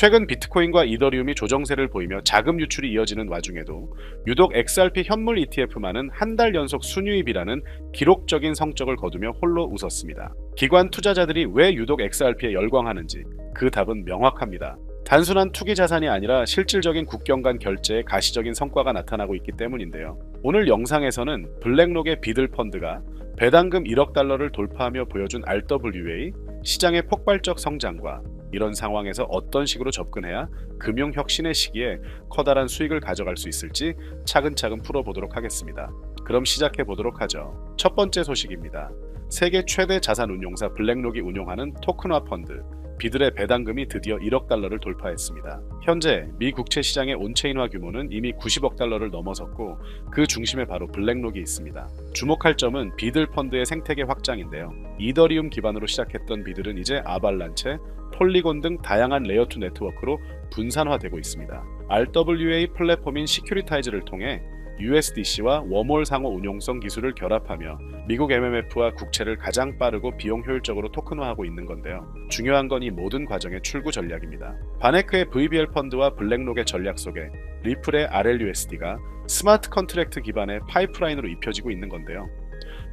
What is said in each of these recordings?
최근 비트코인과 이더리움이 조정세를 보이며 자금 유출이 이어지는 와중에도 유독 XRP 현물 ETF만은 한 달 연속 순유입이라는 기록적인 성적을 거두며 홀로 웃었습니다. 기관 투자자들이 왜 유독 XRP에 열광하는지 그 답은 명확합니다. 단순한 투기 자산이 아니라 실질적인 국경 간 결제의 가시적인 성과가 나타나고 있기 때문인데요. 오늘 영상에서는 블랙록의 비들 펀드가 배당금 1억 달러를 돌파하며 보여준 RWA, 시장의 폭발적 성장과 이런 상황에서 어떤 식으로 접근해야 금융혁신의 시기에 커다란 수익을 가져갈 수 있을지 차근차근 풀어보도록 하겠습니다. 그럼 시작해 보도록 하죠. 첫 번째 소식입니다. 세계 최대 자산운용사 블랙록이 운용하는 토큰화 펀드 비들의 배당금이 드디어 1억 달러를 돌파했습니다. 현재 미 국채 시장의 온체인화 규모는 이미 90억 달러를 넘어섰고 그 중심에 바로 블랙록이 있습니다. 주목할 점은 비들 펀드의 생태계 확장인데요. 이더리움 기반으로 시작했던 비들은 이제 아발란체, 폴리곤 등 다양한 레이어2 네트워크로 분산화되고 있습니다. RWA 플랫폼인 시큐리타이즈를 통해 USDC와 웜홀 상호 운용성 기술을 결합하며 미국 MMF와 국채를 가장 빠르고 비용 효율적으로 토큰화하고 있는 건데요. 중요한 건 이 모든 과정의 출구 전략입니다. 바네크의 VBL 펀드와 블랙록의 전략 속에 리플의 RLUSD가 스마트 컨트랙트 기반의 파이프라인으로 입혀지고 있는 건데요.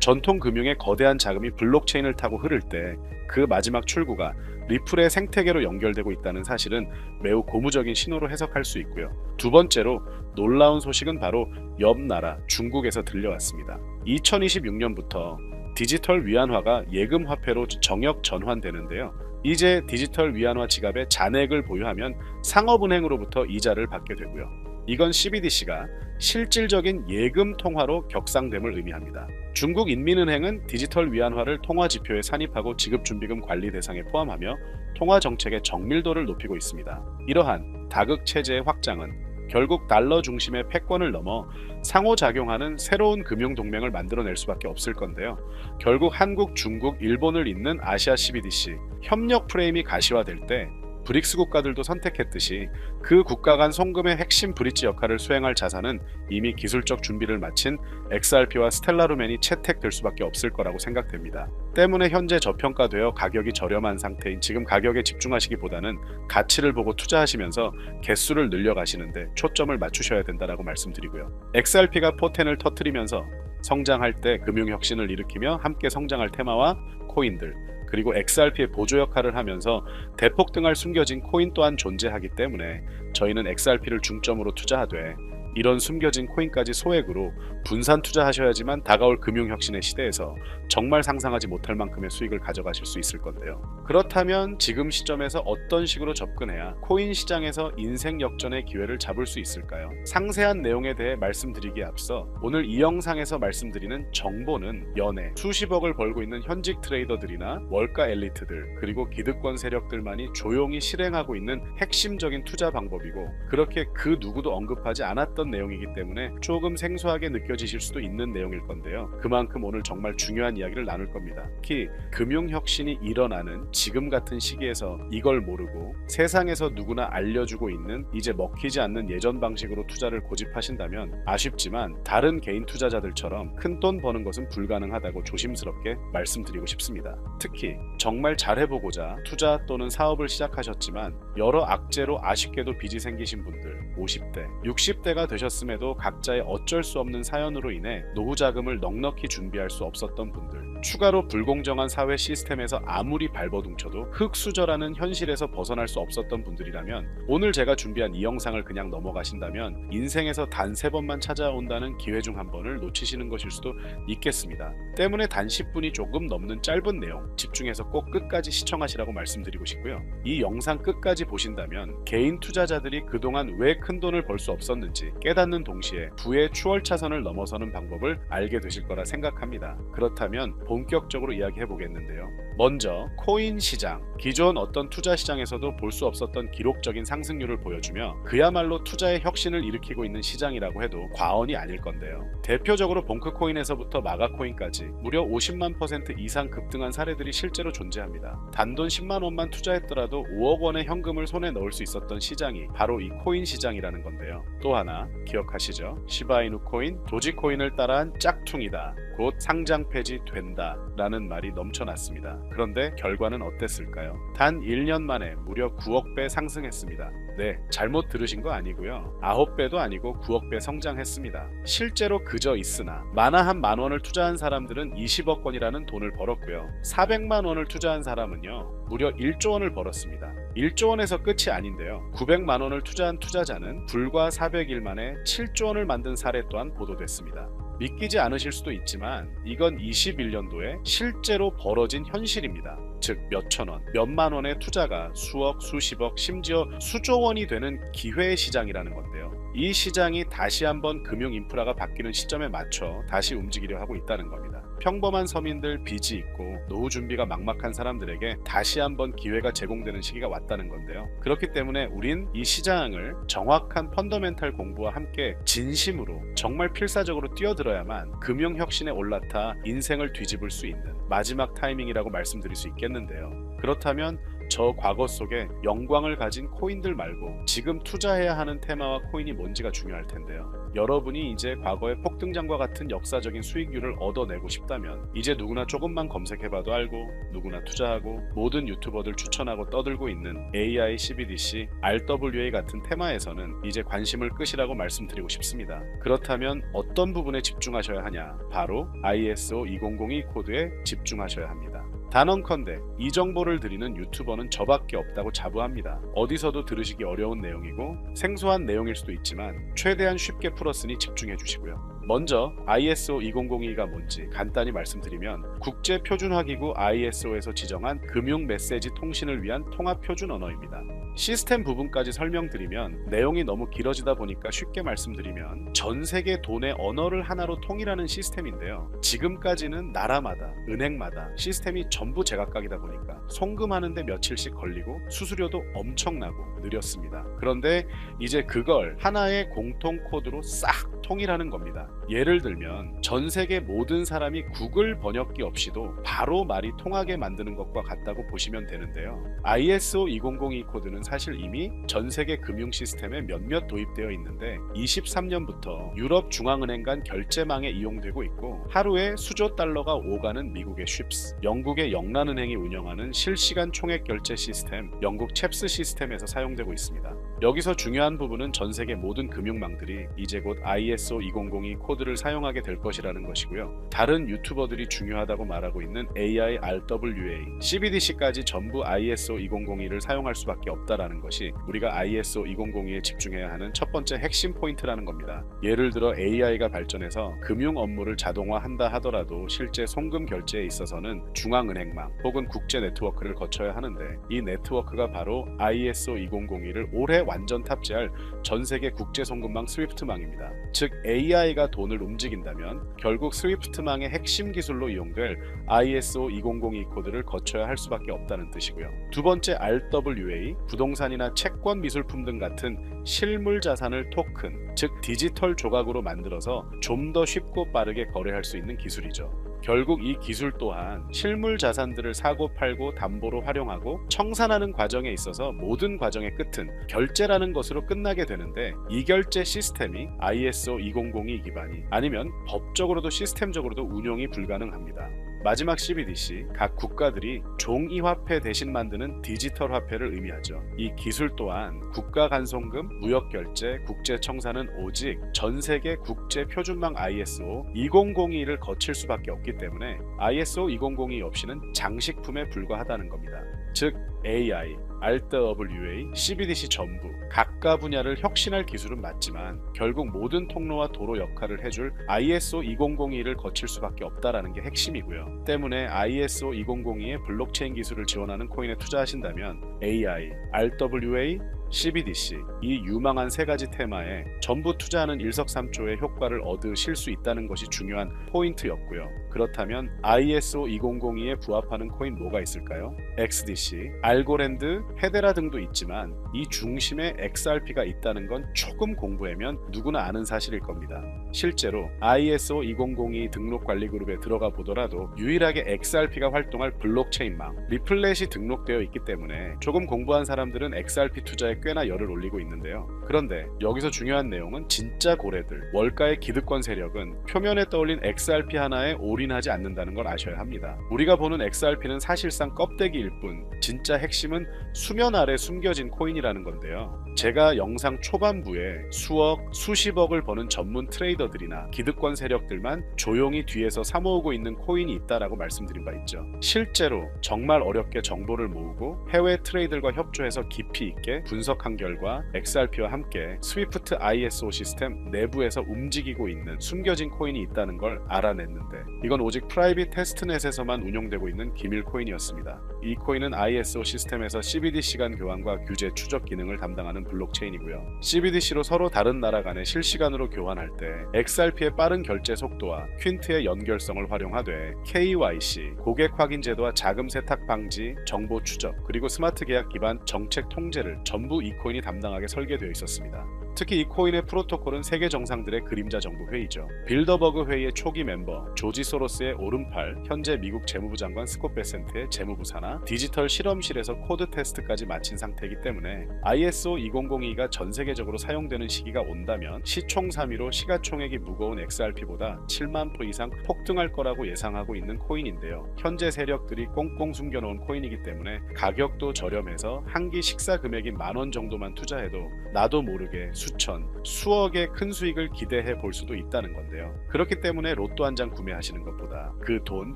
전통 금융의 거대한 자금이 블록체인을 타고 흐를 때 그 마지막 출구가 리플의 생태계로 연결되고 있다는 사실은 매우 고무적인 신호로 해석할 수 있고요. 두 번째로 놀라운 소식은 바로 옆 나라 중국에서 들려왔습니다. 2026년부터 디지털 위안화가 예금 화폐로 정역 전환되는데요. 이제 디지털 위안화 지갑에 잔액을 보유하면 상업은행으로부터 이자를 받게 되고요. 이건 CBDC가 실질적인 예금 통화로 격상됨을 의미합니다. 중국 인민은행은 디지털 위안화를 통화 지표에 산입하고 지급준비금 관리 대상에 포함하며 통화 정책의 정밀도를 높이고 있습니다. 이러한 다극 체제의 확장은 결국 달러 중심의 패권을 넘어 상호작용하는 새로운 금융동맹을 만들어낼 수밖에 없을 건데요. 결국 한국, 중국, 일본을 잇는 아시아 CBDC 협력 프레임이 가시화될 때 브릭스 국가들도 선택했듯이 그 국가 간 송금의 핵심 브릿지 역할을 수행할 자산은 이미 기술적 준비를 마친 XRP와 스텔라루멘이 채택될 수밖에 없을 거라고 생각됩니다. 때문에 현재 저평가되어 가격이 저렴한 상태인 지금 가격에 집중하시기보다는 가치를 보고 투자하시면서 개수를 늘려가시는데 초점을 맞추셔야 된다고 말씀드리고요. XRP가 포텐을 터뜨리면서 성장할 때 금융혁신을 일으키며 함께 성장할 테마와 코인들 그리고 XRP의 보조 역할을 하면서 대폭등할 숨겨진 코인 또한 존재하기 때문에 저희는 XRP를 중점으로 투자하되 이런 숨겨진 코인까지 소액으로 분산 투자하셔야지만 다가올 금융혁신의 시대에서 정말 상상하지 못할 만큼의 수익을 가져가실 수 있을 건데요. 그렇다면 지금 시점에서 어떤 식으로 접근해야 코인 시장에서 인생 역전의 기회를 잡을 수 있을까요? 상세한 내용에 대해 말씀드리기에 앞서 오늘 이 영상에서 말씀드리는 정보는 연애 수십억을 벌고 있는 현직 트레이더들이나 월가 엘리트들 그리고 기득권 세력들만이 조용히 실행하고 있는 핵심적인 투자 방법이고 그렇게 그 누구도 언급하지 않았던 내용이기 때문에 조금 생소하게 느껴지실 수도 있는 내용일 건데요. 그만큼 오늘 정말 중요한 이야기를 나눌 겁니다. 특히 금융혁신이 일어나는 지금 같은 시기에서 이걸 모르고 세상에서 누구나 알려주고 있는 이제 먹히지 않는 예전 방식으로 투자를 고집하신다면 아쉽지만 다른 개인 투자자들처럼 큰돈 버는 것은 불가능하다고 조심스럽게 말씀드리고 싶습니다. 특히 정말 잘해보고자 투자 또는 사업을 시작하셨지만 여러 악재로 아쉽게도 빚이 생기신 분들 50대, 60대가 되셨음에도 각자의 어쩔 수 없는 사연으로 인해 노후 자금을 넉넉히 준비할 수 없었던 분들 추가로 불공정한 사회 시스템에서 아무리 발버둥쳐도 흙수저라는 현실에서 벗어날 수 없었던 분들이라면 오늘 제가 준비한 이 영상을 그냥 넘어가신다면 인생에서 단 3번만 찾아온다는 기회 중 한 번을 놓치시는 것일 수도 있겠습니다. 때문에 단 10분이 조금 넘는 짧은 내용 집중해서 꼭 끝까지 시청하시라고 말씀드리고 싶고요. 이 영상 끝까지 보신다면 개인 투자자들이 그동안 왜 큰돈을 벌 수 없었는지 깨닫는 동시에 부의 추월차선을 넘어서는 방법을 알게 되실 거라 생각합니다. 그렇다면 본격적으로 이야기해 보겠는데요. 먼저 코인 시장, 기존 어떤 투자 시장에서도 볼 수 없었던 기록적인 상승률을 보여주며 그야말로 투자의 혁신을 일으키고 있는 시장이라고 해도 과언이 아닐 건데요. 대표적으로 봉크코인에서부터 마가코인까지 무려 50만% 이상 급등한 사례들이 실제로 존재합니다. 단돈 10만 원만 투자했더라도 5억 원의 현금을 손에 넣을 수 있었던 시장이 바로 이 코인 시장이라는 건데요. 또 하나 기억하시죠? 시바이누 코인, 도지코인을 따라한 짝퉁이다. 곧 상장 폐지된다 라는 말이 넘쳐났습니다. 그런데 결과는 어땠을까요? 단 1년 만에 무려 9억 배 상승했습니다. 네, 잘못 들으신 거 아니고요. 9배도 아니고 9억 배 성장했습니다. 실제로 그저 있으나 만화 한 만 원을 투자한 사람들은 20억 원이라는 돈을 벌었고요. 400만 원을 투자한 사람은요, 무려 1조 원을 벌었습니다. 1조 원에서 끝이 아닌데요. 900만 원을 투자한 투자자는 불과 400일 만에 7조 원을 만든 사례 또한 보도됐습니다. 믿기지 않으실 수도 있지만 이건 21년도에 실제로 벌어진 현실입니다. 즉 몇천 원, 몇만 원의 투자가 수억, 수십억, 심지어 수조 원이 되는 기회의 시장이라는 건데요. 이 시장이 다시 한번 금융 인프라가 바뀌는 시점에 맞춰 다시 움직이려 하고 있다는 겁니다. 평범한 서민들, 빚이 있고 노후 준비가 막막한 사람들에게 다시 한번 기회가 제공되는 시기가 왔다는 건데요. 그렇기 때문에 우린 이 시장을 정확한 펀더멘탈 공부와 함께 진심으로 정말 필사적으로 뛰어들어야만 금융혁신에 올라타 인생을 뒤집을 수 있는 마지막 타이밍이라고 말씀드릴 수 있겠는데요. 그렇다면 저 과거 속에 영광을 가진 코인들 말고 지금 투자해야 하는 테마와 코인이 뭔지가 중요할 텐데요. 여러분이 이제 과거의 폭등장과 같은 역사적인 수익률을 얻어내고 싶다면 이제 누구나 조금만 검색해봐도 알고 누구나 투자하고 모든 유튜버들 추천하고 떠들고 있는 AI, CBDC, RWA 같은 테마에서는 이제 관심을 끄시라고 말씀드리고 싶습니다. 그렇다면 어떤 부분에 집중하셔야 하냐? 바로 ISO 2002 코드에 집중하셔야 합니다. 단언컨대 이 정보를 드리는 유튜버는 저밖에 없다고 자부합니다. 어디서도 들으시기 어려운 내용이고 생소한 내용일 수도 있지만 최대한 쉽게 풀었으니 집중해 주시고요. 먼저 ISO 2002가 뭔지 간단히 말씀드리면 국제표준화기구 ISO에서 지정한 금융 메시지 통신을 위한 통합표준 언어입니다. 시스템 부분까지 설명드리면 내용이 너무 길어지다 보니까 쉽게 말씀드리면 전 세계 돈의 언어를 하나로 통일하는 시스템인데요. 지금까지는 나라마다 은행마다 시스템이 전부 제각각이다 보니까 송금하는데 며칠씩 걸리고 수수료도 엄청나고 느렸습니다. 그런데 이제 그걸 하나의 공통 코드로 싹 통일하는 겁니다. 예를 들면 전 세계 모든 사람이 구글 번역기 없이도 바로 말이 통하게 만드는 것과 같다고 보시면 되는데요. ISO 2002 코드는 사실 이미 전 세계 금융 시스템에 몇몇 도입되어 있는데 23년부터 유럽 중앙은행 간 결제망에 이용되고 있고 하루에 수조 달러가 오가는 미국의 쉽스, 영국의 영란은행이 운영하는 실시간 총액 결제 시스템 영국 챕스 시스템에서 사용되고 있습니다. 여기서 중요한 부분은 전 세계 모든 금융망들이 이제 곧 ISO 2002 코드를 사용하게 될 것이라는 것이고요. 다른 유튜버들이 중요하다고 말하고 있는 AI, RWA, CBDC까지 전부 ISO 2002를 사용할 수밖에 없다라는 것이 우리가 ISO 2002에 집중해야 하는 첫 번째 핵심 포인트라는 겁니다. 예를 들어 AI가 발전해서 금융 업무를 자동화한다 하더라도 실제 송금 결제에 있어서는 중앙은행망 혹은 국제 네트워크를 거쳐야 하는데 이 네트워크가 바로 ISO 2002를 올해 완전 탑재할 전 세계 국제 송금망 스위프트망입니다. 즉 AI가 돈을 움직인다면 결국 스위프트망의 핵심 기술로 이용될 ISO 2002 코드를 거쳐야 할 수밖에 없다는 뜻이고요. 두 번째 RWA, 부동산이나 채권 미술품 등 같은 실물 자산을 토큰, 즉 디지털 조각으로 만들어서 좀 더 쉽고 빠르게 거래할 수 있는 기술이죠. 결국 이 기술 또한 실물 자산들을 사고 팔고 담보로 활용하고 청산하는 과정에 있어서 모든 과정의 끝은 결제라는 것으로 끝나게 되는데 이 결제 시스템이 ISO 2002 기반이 아니면 법적으로도 시스템적으로도 운용이 불가능합니다. 마지막 CBDC, 각 국가들이 종이화폐 대신 만드는 디지털 화폐를 의미하죠. 이 기술 또한 국가 간송금, 무역결제, 국제청산은 오직 전 세계 국제표준망 ISO 2002를 거칠 수밖에 없기 때문에 ISO 2002 없이는 장식품에 불과하다는 겁니다. 즉 AI, RWA, CBDC 전부 각가 분야를 혁신할 기술은 맞지만 결국 모든 통로와 도로 역할을 해줄 ISO 2002를 거칠 수밖에 없다라는 게 핵심이고요. 때문에 ISO 2002의 블록체인 기술을 지원하는 코인에 투자하신다면 AI, RWA, CBDC 이 유망한 세 가지 테마에 전부 투자하는 일석삼조의 효과를 얻으실 수 있다는 것이 중요한 포인트였고요. 그렇다면 ISO 2002에 부합하는 코인 뭐가 있을까요? XDC, 알고랜드, 헤데라 등도 있지만 이 중심에 XRP가 있다는 건 조금 공부하면 누구나 아는 사실일 겁니다. 실제로 ISO 2002 등록 관리 그룹에 들어가 보더라도 유일하게 XRP가 활동할 블록체인망 리플렛이 등록되어 있기 때문에 조금 공부한 사람들은 XRP 투자에 꽤나 열을 올리고 있는데요. 그런데 여기서 중요한 내용은 진짜 고래들, 월가의 기득권 세력은 표면에 떠올린 XRP 하나에 올인하지 않는다는 걸 아셔야 합니다. 우리가 보는 XRP는 사실상 껍데기일 뿐 진짜 핵심은 수면 아래 숨겨진 코인이라는 건데요. 제가 영상 초반부에 수억, 수십억을 버는 전문 트레이더들이나 기득권 세력들만 조용히 뒤에서 사모으고 있는 코인이 있다라고 말씀드린 바 있죠. 실제로 정말 어렵게 정보를 모으고 해외 트레이더들과 협조해서 깊이 있게 분석한 결과 XRP와 함께 스위프트 ISO 시스템 내부에서 움직이고 있는 숨겨진 코인이 있다는 걸 알아냈는데 이건 오직 프라이빗 테스트넷에서만 운용되고 있는 기밀 코인이었습니다. 이 코인은 ISO 시스템에서 CBDC 간 교환과 규제 추적 기능을 담당하는 블록체인이고요. CBDC로 서로 다른 나라 간에 실시간으로 교환할 때 XRP의 빠른 결제 속도와 퀸트의 연결성을 활용하되 KYC, 고객 확인 제도와 자금 세탁 방지, 정보 추적, 그리고 스마트 계약 기반 정책 통제를 전부 이 코인이 담당하게 설계되어 있었습니다. 특히 이 코인의 프로토콜은 세계 정상들의 그림자 정부 회의죠. 빌더버그 회의의 초기 멤버 조지 소로스의 오른팔, 현재 미국 재무부 장관 스콧 베센트의 재무부 산하, 디지털 실험실에서 코드 테스트까지 마친 상태이기 때문에 ISO 2002가 전 세계적으로 사용되는 시기가 온다면 시총3위로 시가총액이 무거운 XRP보다 7만 표 이상 폭등할 거라고 예상하고 있는 코인인데요. 현재 세력들이 꽁꽁 숨겨놓은 코인이기 때문에 가격도 저렴해서 한 끼 식사 금액이 10,000원 정도만 투자해도 나도 모르게 수천, 수억의 큰 수익을 기대해 볼 수도 있다는 건데요. 그렇기 때문에 로또 한 장 구매하시는 것보다 그 돈,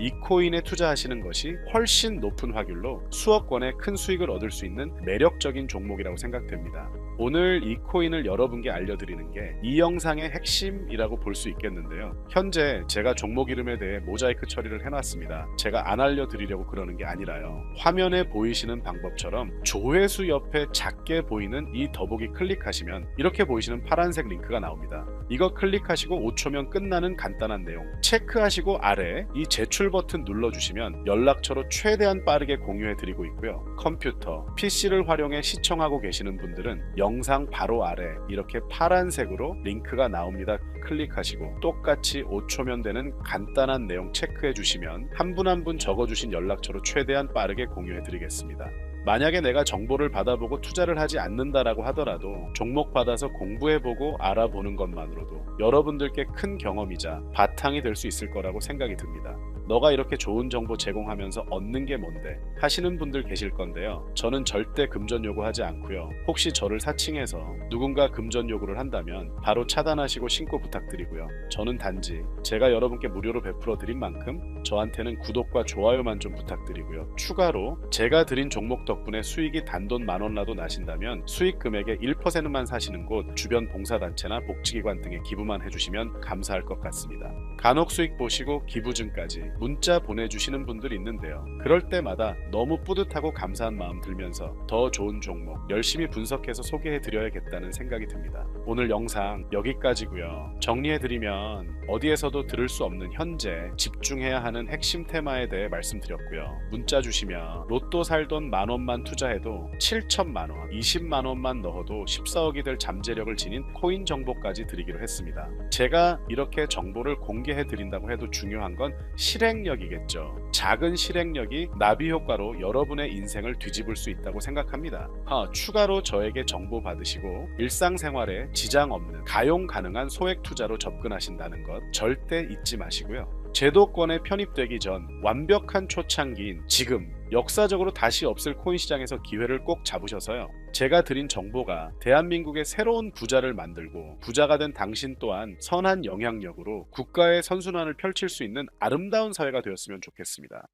이 코인에 투자하시는 것이 훨씬 높은 확률로 수억 원의 큰 수익을 얻을 수 있는 매력적인 종목이라고 생각됩니다. 오늘 이 코인을 여러분께 알려드리는 게 이 영상의 핵심이라고 볼 수 있겠는데요. 현재 제가 종목 이름에 대해 모자이크 처리를 해놨습니다. 제가 안 알려드리려고 그러는 게 아니라요. 화면에 보이시는 방법처럼 조회수 옆에 작게 보이는 이 더보기 클릭하시면 이렇게 보이시는 파란색 링크가 나옵니다. 이거 클릭하시고 5초면 끝나는 간단한 내용 체크하시고 아래 이 제출 버튼 눌러주시면 연락처로 최대한 빠르게 공유해드리고 있고요. 컴퓨터, PC를 활용해 시청하고 계시는 분들은 영상 바로 아래 이렇게 파란색으로 링크가 나옵니다. 클릭하시고 똑같이 5초면 되는 간단한 내용 체크해 주시면 한 분 한 분 적어주신 연락처로 최대한 빠르게 공유해 드리겠습니다. 만약에 내가 정보를 받아보고 투자를 하지 않는다라고 하더라도 종목 받아서 공부해보고 알아보는 것만으로도 여러분들께 큰 경험이자 바탕이 될 수 있을 거라고 생각이 듭니다. 너가 이렇게 좋은 정보 제공하면서 얻는 게 뭔데 하시는 분들 계실 건데요. 저는 절대 금전 요구하지 않고요. 혹시 저를 사칭해서 누군가 금전 요구를 한다면 바로 차단하시고 신고 부탁드리고요. 저는 단지 제가 여러분께 무료로 베풀어 드린 만큼 저한테는 구독과 좋아요만 좀 부탁드리고요. 추가로 제가 드린 종목 덕분에 수익이 단돈 10,000원라도 나신다면 수익 금액의 1%만 사시는 곳 주변 봉사단체나 복지기관 등에 기부만 해주시면 감사할 것 같습니다. 간혹 수익 보시고 기부증까지 문자 보내주시는 분들이 있는데요. 그럴 때마다 너무 뿌듯하고 감사한 마음 들면서 더 좋은 종목 열심히 분석해서 소개해드려야겠다는 생각이 듭니다. 오늘 영상 여기까지고요. 정리해드리면 어디에서도 들을 수 없는 현재 집중해야 하는 핵심 테마에 대해 말씀드렸고요. 문자 주시면 로또 살 돈 10,000원만 투자해도 7,000만원, 20만원만 넣어도 14억이 될 잠재력을 지닌 코인 정보까지 드리기로 했습니다. 제가 이렇게 정보를 공개해드린다고 해도 중요한 건 실행력이겠죠. 작은 실행력이 나비 효과로 여러분의 인생을 뒤집을 수 있다고 생각합니다. 추가로 저에게 정보 받으시고 일상생활에 지장 없는 가용 가능한 소액 투자로 접근하신다는 것 절대 잊지 마시고요. 제도권에 편입되기 전 완벽한 초창기인 지금 역사적으로 다시 없을 코인 시장에서 기회를 꼭 잡으셔서요. 제가 드린 정보가 대한민국의 새로운 부자를 만들고 부자가 된 당신 또한 선한 영향력으로 국가의 선순환을 펼칠 수 있는 아름다운 사회가 되었으면 좋겠습니다.